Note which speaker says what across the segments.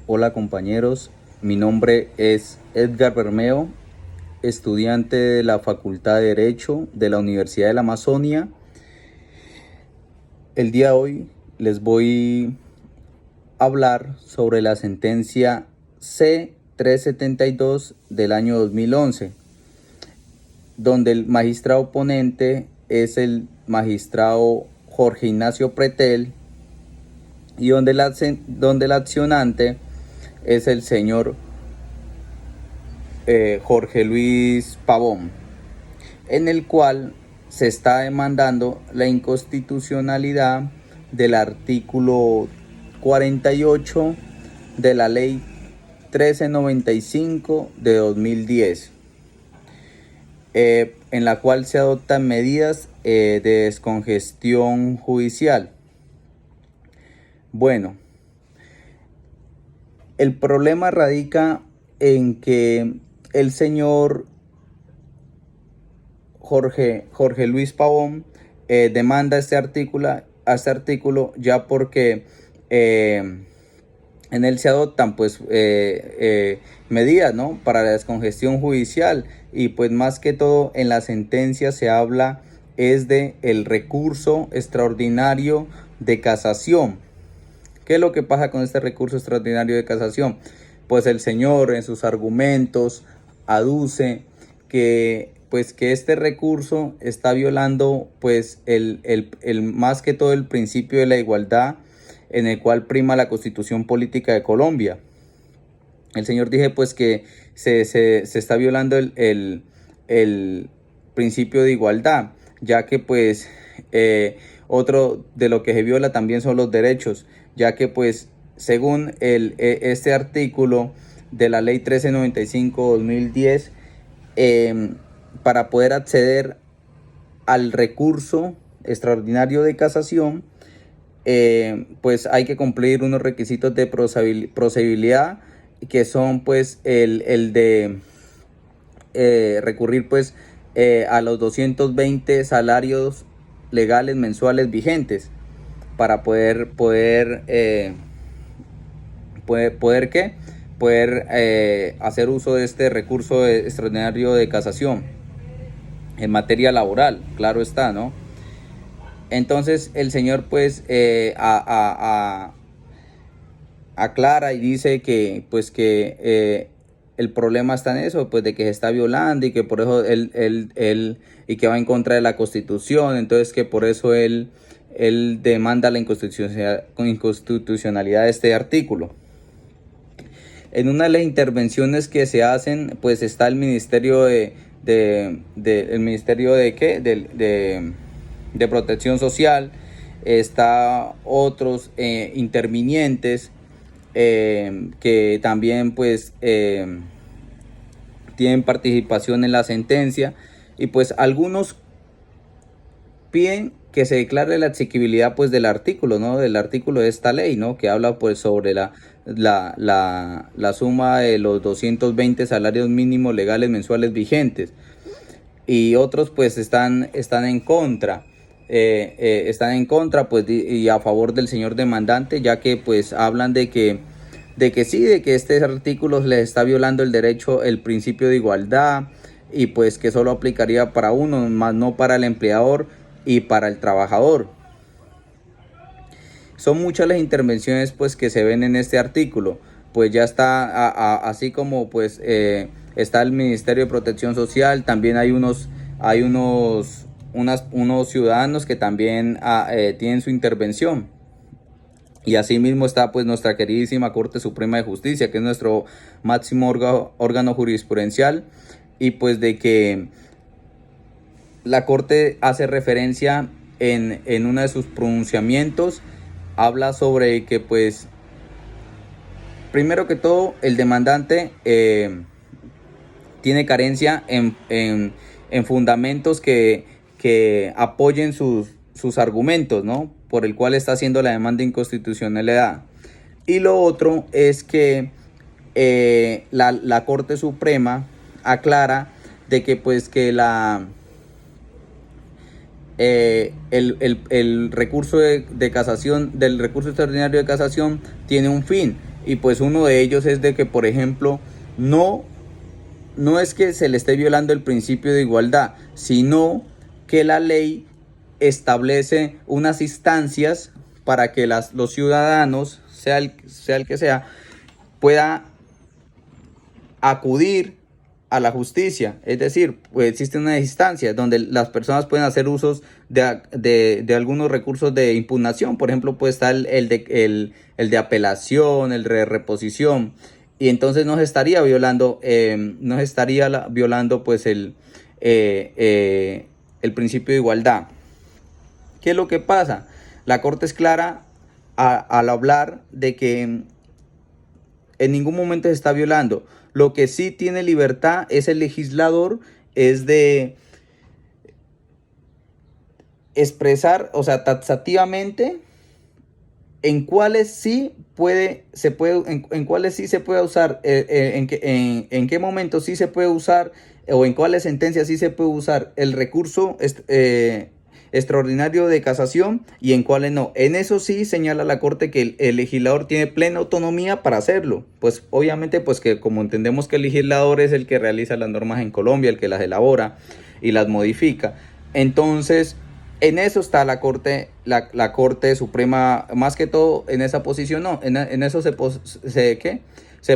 Speaker 1: Hola compañeros, mi nombre es Edgar Bermeo, estudiante de la Facultad de Derecho de la Universidad de la Amazonia. El día de hoy les voy a hablar sobre la sentencia C-372 del año 2011, donde el magistrado ponente es el magistrado Jorge Ignacio Pretel y donde el accionante es el señor Jorge Luis Pavón, en el cual se está demandando la inconstitucionalidad del artículo 48 de la ley 1395 de 2010, en la cual se adoptan medidas de descongestión judicial. Bueno, el problema radica en que el señor Jorge Luis Pavón demanda este artículo ya porque en él se adoptan pues medidas, ¿no?, para la descongestión judicial, y pues más que todo en la sentencia se habla es de el recurso extraordinario de casación. ¿Qué es lo que pasa con este recurso extraordinario de casación? Pues el señor en sus argumentos aduce que este recurso está violando pues más que todo el principio de la igualdad, en el cual prima la Constitución Política de Colombia. El señor dice pues que se está violando el principio de igualdad, ya que pues otro de lo que se viola también son los derechos, ya que pues según este artículo de la ley 1395-2010, para poder acceder al recurso extraordinario de casación, pues hay que cumplir unos requisitos de procedibilidad, que son pues el de recurrir pues a los 220 salarios legales mensuales vigentes para poder hacer uso de este recurso extraordinario de casación en materia laboral, claro está, ¿no? Entonces el señor pues aclara y dice que pues que el problema está en eso, pues de que se está violando, y que por eso él y que va en contra de la Constitución. Entonces que por eso él demanda la inconstitucionalidad de este artículo. En una de las intervenciones que se hacen, pues está el Ministerio de Protección Social, está otros intervinientes que también pues tienen participación en la sentencia, y pues algunos piden que se declare la asequibilidad pues del artículo, ¿no?, del artículo de esta ley, ¿no?, que habla pues sobre la suma de los 220 salarios mínimos legales mensuales vigentes. Y otros pues están en contra, pues y a favor del señor demandante, ya que pues hablan de que este artículo les está violando el derecho, el principio de igualdad, y pues que solo aplicaría para uno, más no para el empleador y para el trabajador. Son muchas las intervenciones pues que se ven en este artículo. Pues ya está así como pues está el Ministerio de Protección Social. También hay unos ciudadanos que también tienen su intervención. Y asimismo está pues nuestra queridísima Corte Suprema de Justicia, que es nuestro máximo órgano jurisprudencial, y pues de que la Corte hace referencia en uno de sus pronunciamientos, habla sobre que pues primero que todo el demandante tiene carencia en fundamentos que apoyen sus argumentos, ¿no?, por el cual está haciendo la demanda de inconstitucionalidad. Y lo otro es que la Corte Suprema aclara de que pues que el recurso de casación, del recurso extraordinario de casación, tiene un fin, y pues uno de ellos es de que, por ejemplo, no es que se le esté violando el principio de igualdad, sino que la ley establece unas instancias para que los ciudadanos, sea el que sea, pueda acudir a la justicia. Es decir, pues existen unas instancias donde las personas pueden hacer usos de algunos recursos de impugnación. Por ejemplo, puede estar el de apelación, el de reposición. Y entonces no se estaría violando, pues el principio de igualdad. ¿Qué es lo que pasa? La Corte es clara al hablar de que en ningún momento se está violando. Lo que sí tiene libertad es el legislador, es de expresar, o sea, taxativamente, en cuáles sí en cuáles sí se puede usar, en qué momento sí se puede usar, o en cuáles sentencias sí se puede usar el recurso extraordinario de casación y en cuáles no. En eso sí señala la Corte que el legislador tiene plena autonomía para hacerlo. Pues obviamente, pues que como entendemos que el legislador es el que realiza las normas en Colombia, el que las elabora y las modifica. Entonces, en eso está la Corte Suprema, más que todo en esa posición, no, en eso se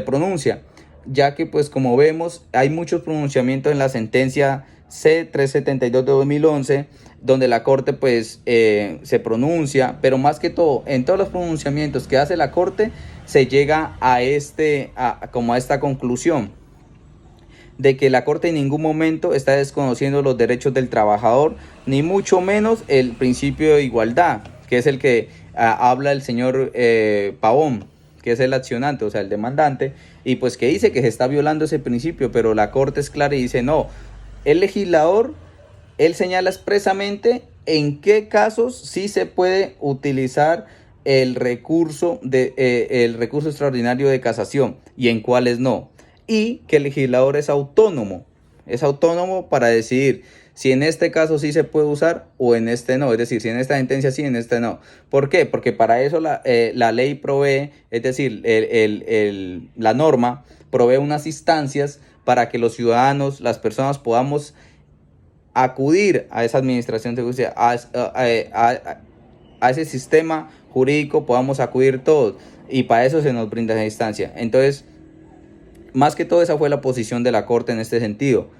Speaker 1: pronuncia, ya que pues como vemos hay muchos pronunciamientos en la sentencia C-372 de 2011, donde la Corte pues se pronuncia, pero más que todo en todos los pronunciamientos que hace la Corte se llega como a esta conclusión de que la Corte en ningún momento está desconociendo los derechos del trabajador, ni mucho menos el principio de igualdad, que es el que habla el señor Pavón, que es el accionante, o sea, el demandante, y pues que dice que se está violando ese principio, pero la Corte es clara y dice no, el legislador, él señala expresamente en qué casos sí se puede utilizar el recurso extraordinario de casación y en cuáles no. Y que el legislador es autónomo para decidir si en este caso sí se puede usar o en este no, es decir, si en esta sentencia sí, en este no. ¿Por qué? Porque para eso la ley provee, es decir, la norma provee unas instancias para que los ciudadanos, las personas podamos acudir a esa administración de justicia, a ese sistema jurídico, podamos acudir todos, y para eso se nos brinda esa instancia. Entonces, más que todo esa fue la posición de la Corte en este sentido.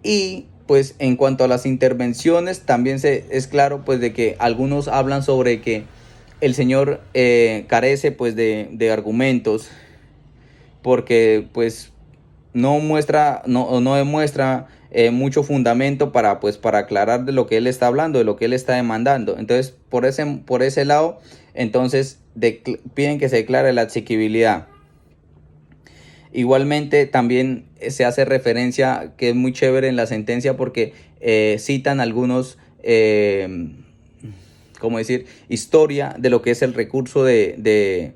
Speaker 1: Y pues en cuanto a las intervenciones, también es claro pues de que algunos hablan sobre que el señor carece pues de argumentos, porque pues no demuestra mucho fundamento para aclarar de lo que él está hablando, de lo que él está demandando. Entonces por ese lado, entonces piden que se declare la asequibilidad. Igualmente también se hace referencia, que es muy chévere en la sentencia, porque citan algunos, ¿cómo decir?, historia de lo que es el recurso de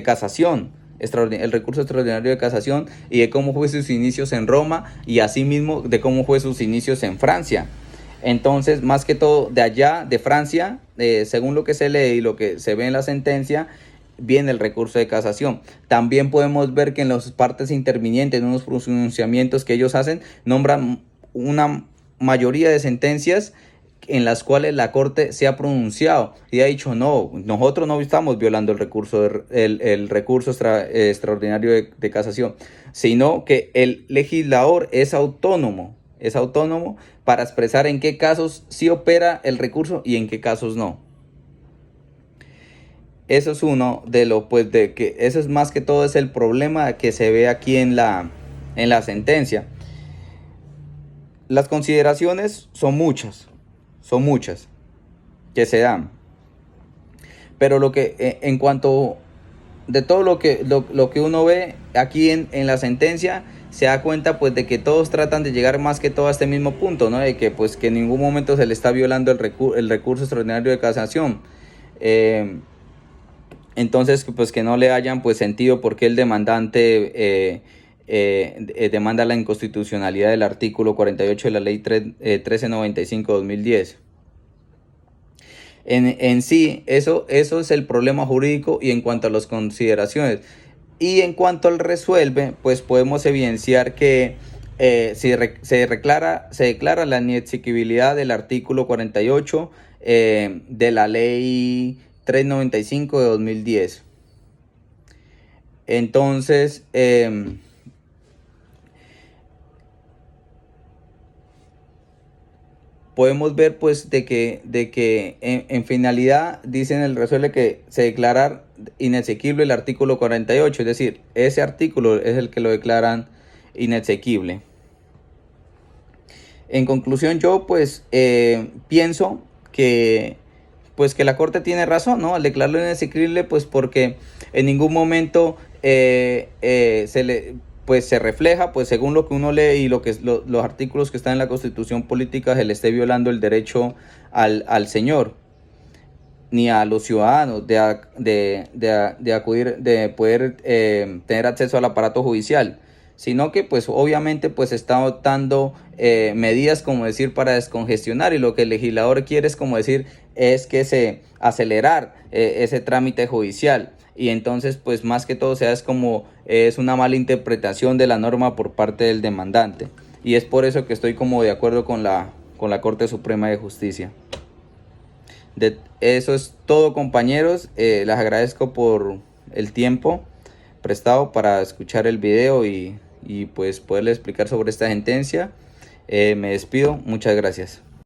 Speaker 1: casación, el recurso extraordinario de casación, y de cómo fue sus inicios en Roma y asimismo de cómo fue sus inicios en Francia. Entonces, más que todo de allá, de Francia, según lo que se lee y lo que se ve en la sentencia, viene el recurso de casación. También podemos ver que en las partes intervinientes, en unos pronunciamientos que ellos hacen, nombran una mayoría de sentencias en las cuales la Corte se ha pronunciado y ha dicho no, nosotros no estamos violando el recurso extraordinario de casación, sino que el legislador es autónomo para expresar en qué casos sí opera el recurso y en qué casos no. Eso es uno de lo, pues, de que eso es más que todo es el problema que se ve aquí en la sentencia. Las consideraciones son muchas que se dan. Pero lo que, en cuanto de todo lo que uno ve aquí en la sentencia, se da cuenta pues de que todos tratan de llegar más que todo a este mismo punto, ¿no? De que pues que en ningún momento se le está violando el recurso extraordinario de casación. Entonces, pues que no le hayan pues sentido por qué el demandante demanda la inconstitucionalidad del artículo 48 de la ley 1395 de 2010. En sí, eso es el problema jurídico y en cuanto a las consideraciones. Y en cuanto al resuelve, pues podemos evidenciar que se declara la inexequibilidad del artículo 48 de la ley 395 de 2010. Entonces, podemos ver pues de que en finalidad dicen el resuelve que se declara inexequible el artículo 48, es decir, ese artículo es el que lo declaran inexequible. En conclusión, yo pues pienso que pues que la Corte tiene razón, ¿no? Al declararlo inexequible, pues porque en ningún momento se refleja, pues según lo que uno lee y los artículos que están en la Constitución Política, se le esté violando el derecho al señor ni a los ciudadanos de acudir, de poder tener acceso al aparato judicial, sino que pues obviamente pues está adoptando medidas como decir para descongestionar, y lo que el legislador quiere es como decir es que se acelerar ese trámite judicial, y entonces pues más que todo es como es una mala interpretación de la norma por parte del demandante, y es por eso que estoy como de acuerdo con la Corte Suprema de Justicia. Eso es todo, compañeros. Les agradezco por el tiempo prestado para escuchar el video y pues poderles explicar sobre esta sentencia. Me despido. Muchas gracias.